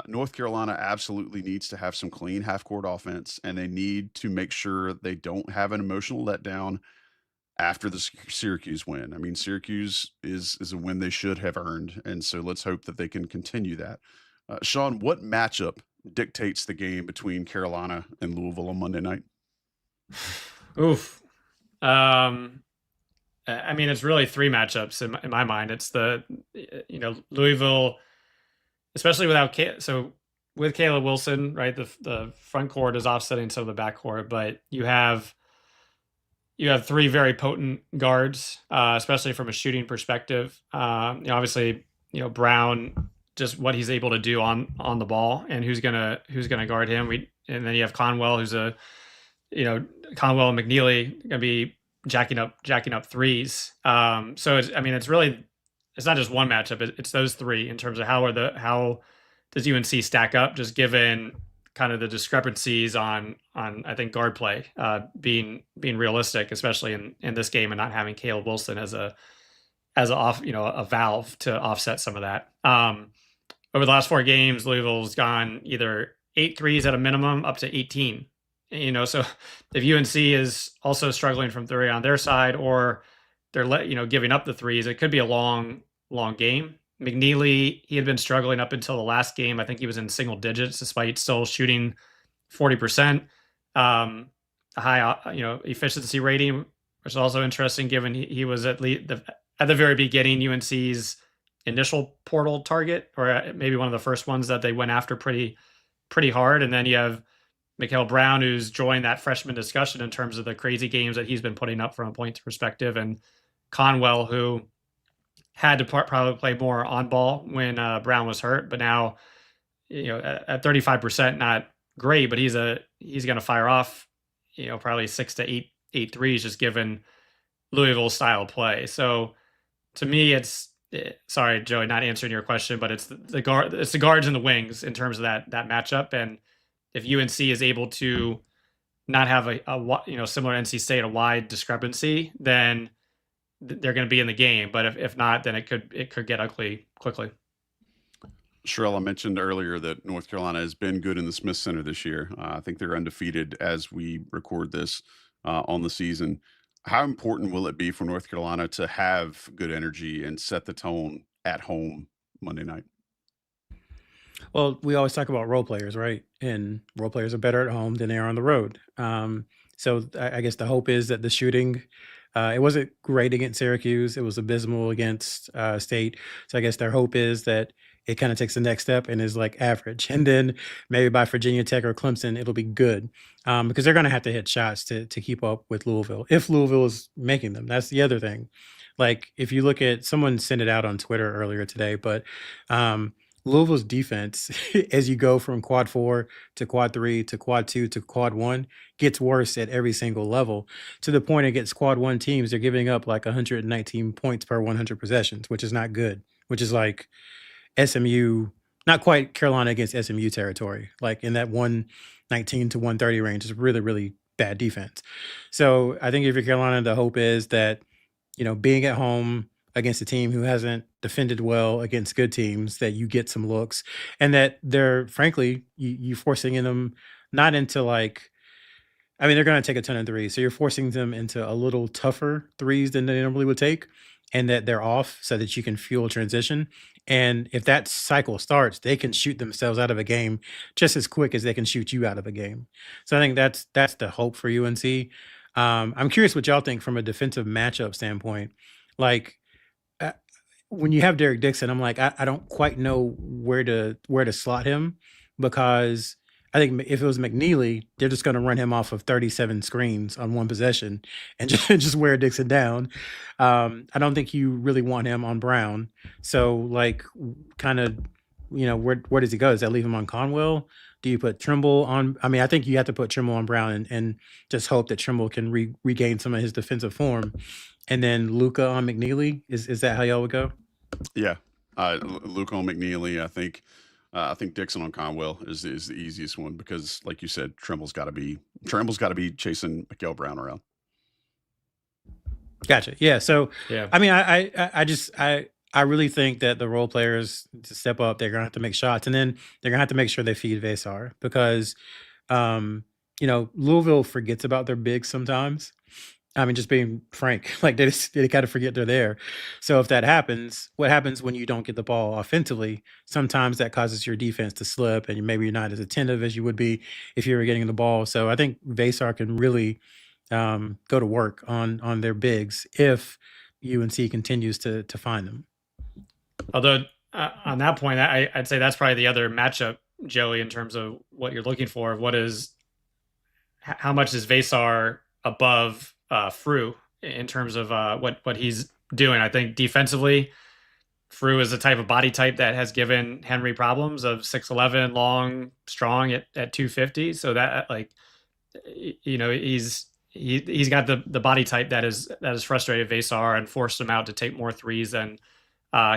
A: North Carolina absolutely needs to have some clean half-court offense, and they need to make sure they don't have an emotional letdown after the Syracuse win. I mean, Syracuse is a win they should have earned, and so let's hope that they can continue that. Sean, what matchup dictates the game between Carolina and Louisville on Monday night?
C: Oof. I mean, it's really 3 matchups in my mind. It's the, Louisville, especially with Caleb Wilson, right? The front court is offsetting some of the back court, but you have 3 very potent guards, especially from a shooting perspective. Obviously, Brown, just what he's able to do on the ball, and who's gonna guard him. And then you have Conwell, who's Conwell and McNeely gonna be jacking up threes. So it's not just one matchup. It's those 3 in terms of how does UNC stack up, just given kind of the discrepancies on I think guard play, being realistic, especially in this game, and not having Caleb Wilson as a valve to offset some of that. Over the last 4 games, Louisville's gone either 8 threes at a minimum up to 18. So if UNC is also struggling from 3 on their side, or they're giving up the threes, it could be a long game. McNeely, he had been struggling up until the last game. I think he was in single digits despite still shooting 40%. A high efficiency rating, which is also interesting given he was at the very beginning UNC's initial portal target, or maybe one of the first ones that they went after pretty hard. And then you have Mikael Brown, who's joined that freshman discussion in terms of the crazy games that he's been putting up from a points perspective, and Conwell, who had to probably play more on ball when Brown was hurt, but now at 35%, not great, but he's going to fire off probably 6 to 8 threes, just given Louisville's style of play. So to me, it's sorry, Joey, not answering your question, but it's the guard, it's the guards and the wings in terms of that matchup. And if UNC is able to not have similar NC State, a wide discrepancy, then they're going to be in the game. But if not, then it could get ugly quickly.
A: Sherrell, I mentioned earlier that North Carolina has been good in the Smith Center this year. I think they're undefeated as we record this on the season. How important will it be for North Carolina to have good energy and set the tone at home Monday night?
B: Well, we always talk about role players, right? And role players are better at home than they are on the road. So I guess the hope is that the shooting, it wasn't great against Syracuse. It was abysmal against State. So I guess their hope is that it kind of takes the next step and is like average. And then maybe by Virginia Tech or Clemson, it'll be good because they're going to have to hit shots to keep up with Louisville if Louisville is making them. That's the other thing. Like if you look at someone sent it out on Twitter earlier today, but Louisville's defense, as you go from quad 4 to quad 3 to quad 2 to quad 1, gets worse at every single level to the point against quad 1 teams, they're giving up like 119 points per 100 possessions, which is not good, which is like SMU, not quite Carolina against SMU territory, like in that 119 to 130 range is really, really bad defense. So I think if you're Carolina, the hope is that, being at home against a team who hasn't defended well against good teams, that you get some looks and that they're frankly, you forcing in them not into they're going to take a ton of threes. So you're forcing them into a little tougher threes than they normally would take and that they're off so that you can fuel transition. And if that cycle starts, they can shoot themselves out of a game just as quick as they can shoot you out of a game. So I think that's the hope for UNC. I'm curious what y'all think from a defensive matchup standpoint. Like when you have Derek Dixon, I'm like, I don't quite know where to slot him because I think if it was McNeely, they're just going to run him off of 37 screens on one possession and just wear Dixon down. I don't think you really want him on Brown. So kind of, where does he go? Does that leave him on Conwell? Do you put Trimble on? I mean, I think you have to put Trimble on Brown and just hope that Trimble can regain some of his defensive form. And then Luka on McNeely. Is that how y'all would go?
A: Yeah. Luke on McNeely, I think Dixon on Conwell is the easiest one because, like you said, Trimble's got to be chasing Miguel Brown around.
B: Gotcha. Yeah. So,
C: Yeah.
B: I mean, I really think that the role players to step up, they're gonna have to make shots, and then they're gonna have to make sure they feed Veesaar because, Louisville forgets about their bigs sometimes. I mean, just being frank, like they kind of forget they're there. So if that happens, what happens when you don't get the ball offensively? Sometimes that causes your defense to slip, and maybe you're not as attentive as you would be if you were getting the ball. So I think Veesaar can really go to work on their bigs if UNC continues to find them.
C: Although on that point, I'd say that's probably the other matchup, Joey, in terms of what you're looking for. How much is Veesaar above Frew in terms of what he's doing? I think defensively, Frew is the type of body type that has given Henri problems of 6'11", long, strong at 250. So that he's got the body type that is frustrated Veesaar and forced him out to take more threes than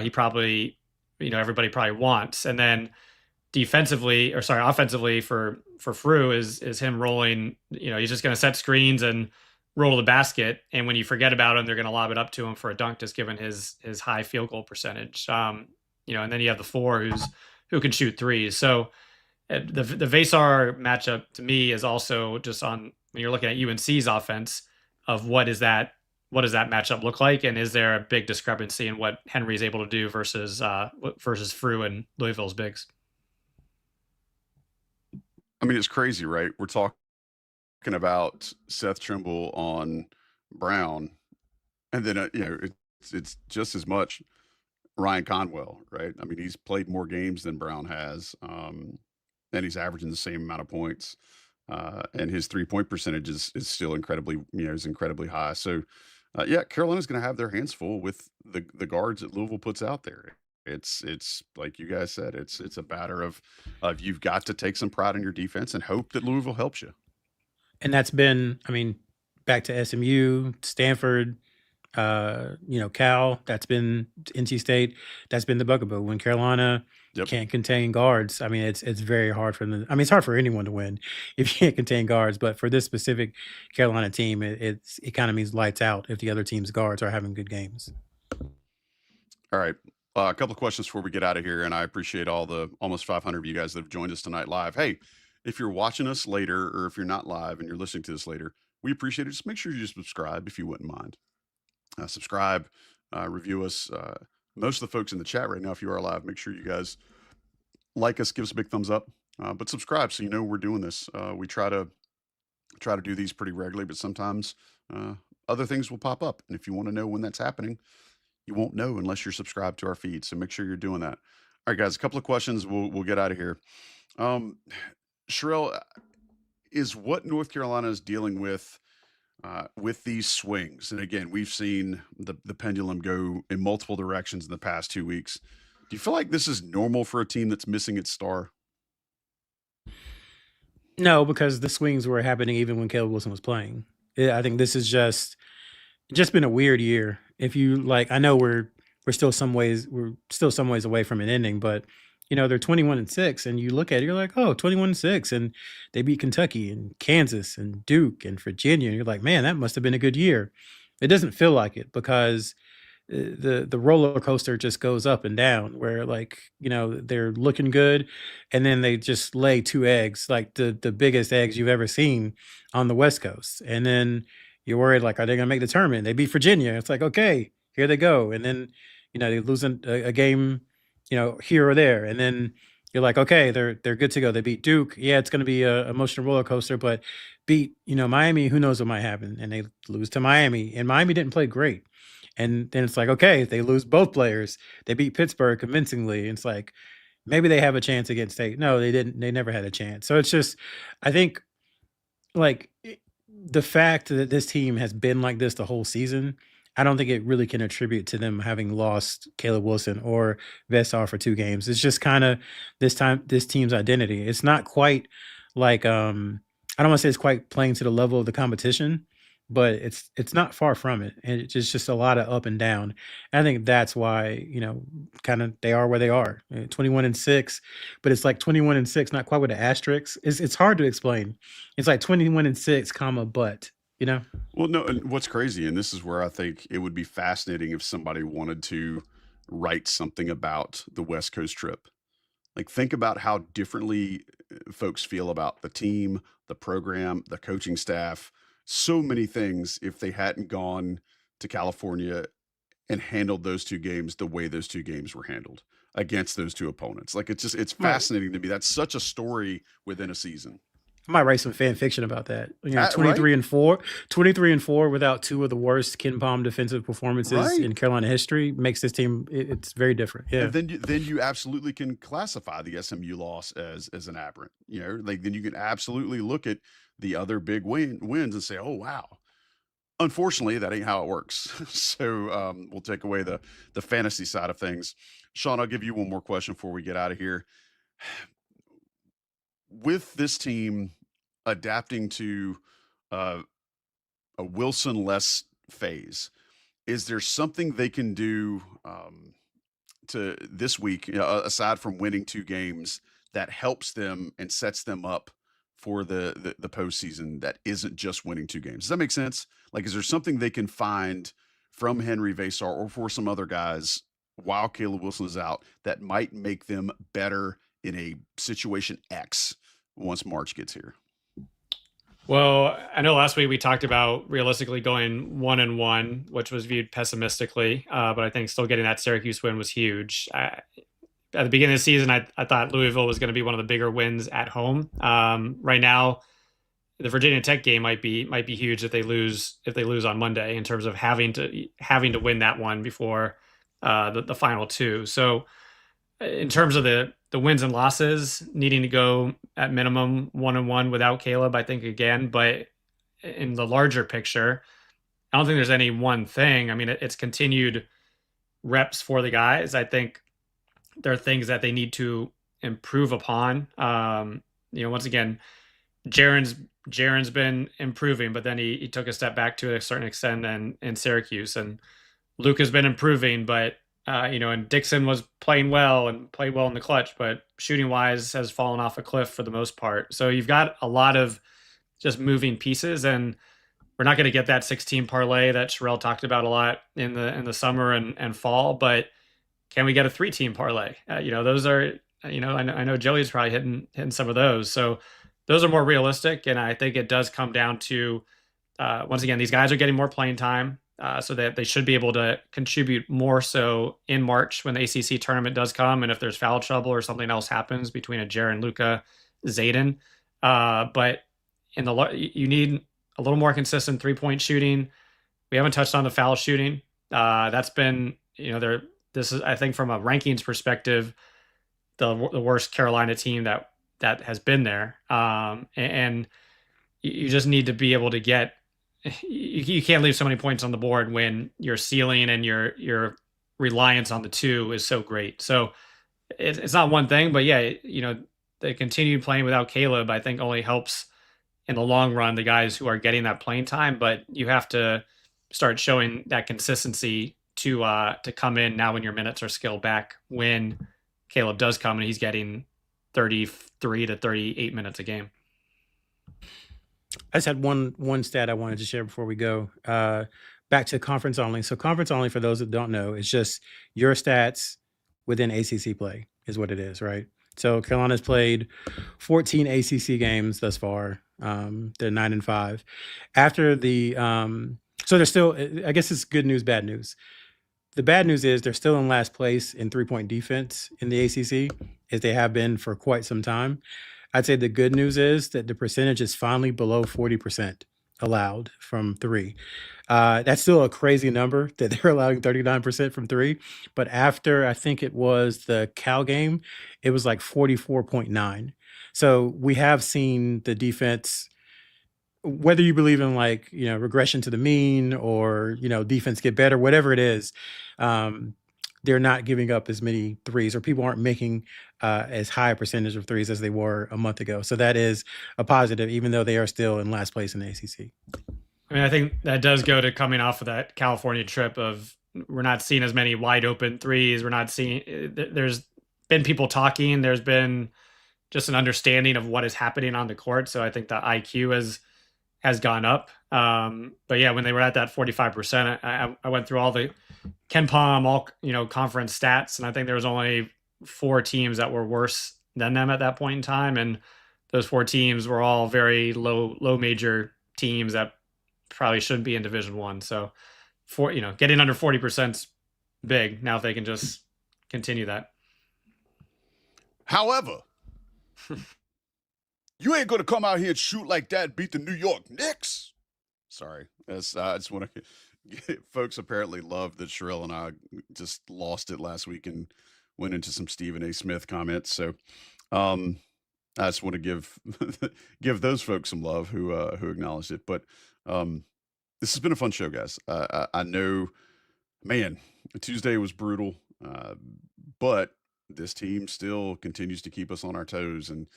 C: he probably, everybody probably wants. And then offensively for Frew is him rolling, he's just going to set screens and roll the basket. And when you forget about him, they're going to lob it up to him for a dunk, just given his high field goal percentage. And then you have the 4 who can shoot threes. So the Veesaar matchup to me is also just on, when you're looking at UNC's offense, of what does that matchup look like, and is there a big discrepancy in what Henry's able to do versus Frew and Louisville's bigs?
A: I mean, it's crazy, right? We're talking about Seth Trimble on Brown, and then it's just as much Ryan Conwell, right? I mean, he's played more games than Brown has, and he's averaging the same amount of points. And his 3-point percentage is still incredibly high. So, Carolina's going to have their hands full with the guards that Louisville puts out there. It's like you guys said, it's a matter of you've got to take some pride in your defense and hope that Louisville helps you.
B: And that's been, back to SMU, Stanford, Cal, that's been NC State, that's been the bugaboo. When Carolina
A: Yep.
B: can't contain guards, I mean, it's very hard for them. I mean, it's hard for anyone to win if you can't contain guards. But for this specific Carolina team, it kind of means lights out if the other team's guards are having good games.
A: All right. A couple of questions before we get out of here, and I appreciate all the almost 500 of you guys that have joined us tonight live. Hey, if you're watching us later, or if you're not live and you're listening to this later, we appreciate it. Just make sure you subscribe if you wouldn't mind. Subscribe, review us. Most of the folks in the chat right now, if you are live, make sure you guys like us, give us a big thumbs up, but subscribe so you know we're doing this. We try to do these pretty regularly, but sometimes other things will pop up, and if you want to know when that's happening, you won't know unless you're subscribed to our feed. So make sure you're doing that. All right, guys, a couple of questions. We'll get out of here. Sherrell, is what North Carolina is dealing with these swings, and again, we've seen the pendulum go in multiple directions in the past 2 weeks. Do you feel like this is normal for a team that's missing its star?
B: No, because the swings were happening even when Caleb Wilson was playing. I think this is just been a weird year. If you like, I know we're still some ways away from an ending, but they're 21-6, and you look at it, you're like, oh, 21-6, and they beat Kentucky and Kansas and Duke and Virginia, and you're like, man, that must have been a good year. It doesn't feel like it because the roller coaster just goes up and down, where they're looking good, and then they just lay 2 eggs, like the biggest eggs you've ever seen on the West Coast, and then you're worried, like, are they gonna make the tournament? They beat Virginia. It's like, okay, here they go, and then they lose a game, here or there, and then you're like, okay, they're good to go. They beat Duke. Yeah, it's going to be a emotional roller coaster, but beat Miami. Who knows what might happen? And they lose to Miami, and Miami didn't play great. And then it's like, okay, they lose both players. They beat Pittsburgh convincingly. And it's like, maybe they have a chance against State. No, they didn't. They never had a chance. So it's just, I think, the fact that this team has been like this the whole season, I don't think it really can attribute to them having lost Caleb Wilson or Veesaar for 2 games. It's just kind of this team's identity. It's not quite like I don't want to say it's quite playing to the level of the competition, but it's not far from it. And it's just a lot of up and down. And I think that's why kind of they are where they are. 21-6, but it's like 21-6, not quite with an asterisk. It's hard to explain. It's like 21-6, comma, but.
A: Well, no, and what's crazy, and this is where I think it would be fascinating if somebody wanted to write something about the West Coast trip. Like, think about how differently folks feel about the team, the program, the coaching staff, so many things if they hadn't gone to California and handled those 2 games the way those 2 games were handled against those 2 opponents. Like, it's
B: Right.
A: fascinating to me. That's such a story within a season.
B: I might write some fan fiction about that.
A: Right?
B: 23-4 without 2 of the worst Ken Palm defensive performances
A: Right.
B: in Carolina history makes this team. It's very different. Yeah.
A: And then you absolutely can classify the SMU loss as an aberrant. Then you can absolutely look at the other big wins and say, oh wow. Unfortunately, that ain't how it works. So we'll take away the fantasy side of things. Sean, I'll give you one more question before we get out of here. With this team adapting to a Wilson-less phase, is there something they can do to this week, aside from winning 2 games, that helps them and sets them up for the postseason that isn't just winning 2 games? Does that make sense? Like, is there something they can find from Henri Veesaar or for some other guys while Caleb Wilson is out that might make them better in a situation X once March gets here?
C: Well, I know last week we talked about realistically going 1-1, which was viewed pessimistically, but I think still getting that Syracuse win was huge. At the beginning of the season, I thought Louisville was going to be one of the bigger wins at home. Right now, the Virginia Tech game might be huge if they lose on Monday, in terms of having to win that one before the final 2. So in terms of the wins and losses, needing to go at minimum 1-1 without Caleb, I think, again, but in the larger picture, I don't think there's any one thing. I mean, it's continued reps for the guys. I think there are things that they need to improve upon. Once again, Jaren's been improving, but then he took a step back to a certain extent in Syracuse, and Luke has been improving, but and Dixon was playing well and played well in the clutch, but shooting wise has fallen off a cliff for the most part. So you've got a lot of just moving pieces, and we're not going to get that 16 parlay that Sherrell talked about a lot in the summer and fall, but can we get a 3-team parlay? Those are, I know Joey's probably hitting some of those. So those are more realistic. And I think it does come down to, once again, these guys are getting more playing time, so that they should be able to contribute more so in March when the ACC tournament does come. And if there's foul trouble or something else happens between a Jaren, Luka, Zayden, but you need a little more consistent 3-point shooting. We haven't touched on the foul shooting. That's been, this is, I think, from a rankings perspective, the worst Carolina team that has been there. And you just need to be able to get, you can't leave so many points on the board when your ceiling and your reliance on the 2 is so great. So it's not one thing, but yeah, the continued playing without Caleb, I think, only helps in the long run the guys who are getting that playing time, but you have to start showing that consistency to come in now when your minutes are scaled back, when Caleb does come and he's getting 33 to 38 minutes a game.
B: I just had one stat I wanted to share before we go. Back to conference only. So conference only, for those that don't know, is just your stats within ACC play is what it is, right? So Carolina's played 14 ACC games thus far. They're 9-5. After the so they're still, I guess it's good news, bad news. The bad news is they're still in last place in 3-point defense in the ACC, as they have been for quite some time. I'd say the good news is that the percentage is finally below 40% allowed from 3. That's still a crazy number that they're allowing 39% from 3. But after, I think it was the Cal game, it was like 44.9. So we have seen the defense, whether you believe in regression to the mean or, defense get better, whatever it is, they're not giving up as many threes, or people aren't making as high a percentage of threes as they were a month ago. So that is a positive, even though they are still in last place in the ACC.
C: I mean, I think that does go to coming off of that California trip of, we're not seeing as many wide open threes. We're not seeing, there's been people talking. There's been just an understanding of what is happening on the court. So I think the IQ has gone up. But yeah, when they were at that 45%, I went through all the KenPom, conference stats, and I think there was only 4 teams that were worse than them at that point in time. And those 4 teams were all very low major teams that probably shouldn't be in Division I. So getting under 40% is big. Now if they can just continue that.
A: However, you ain't going to come out here and shoot like that and beat the New York Knicks. Sorry. I just want to... Folks apparently love that Sherrell and I just lost it last week and went into some Stephen A. Smith comments. So I just want to give those folks some love who acknowledged it. But this has been a fun show, guys. I know, man, Tuesday was brutal, but this team still continues to keep us on our toes and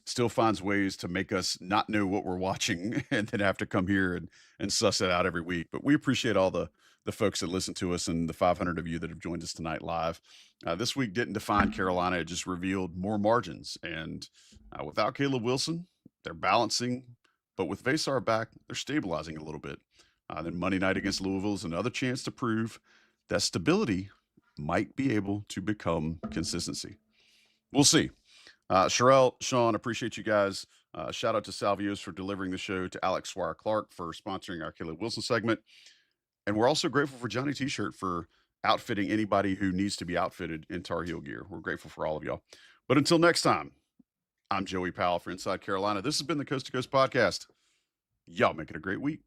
A: still finds ways to make us not know what we're watching and then have to come here and suss it out every week. But we appreciate all the folks that listen to us and the 500 of you that have joined us tonight live. This week didn't define Carolina. It just revealed more margins. And without Caleb Wilson, they're balancing. But with Veesaar back, they're stabilizing a little bit. Then Monday night against Louisville is another chance to prove that stability might be able to become consistency. We'll see. Sherrell, Sean, appreciate you guys. Shout out to Salvios for delivering the show, to Alex Swire-Clark for sponsoring our Caleb Wilson segment. And we're also grateful for Johnny T-Shirt for outfitting anybody who needs to be outfitted in Tar Heel gear. We're grateful for all of y'all. But until next time, I'm Joey Powell for Inside Carolina. This has been the Coast to Coast Podcast. Y'all make it a great week.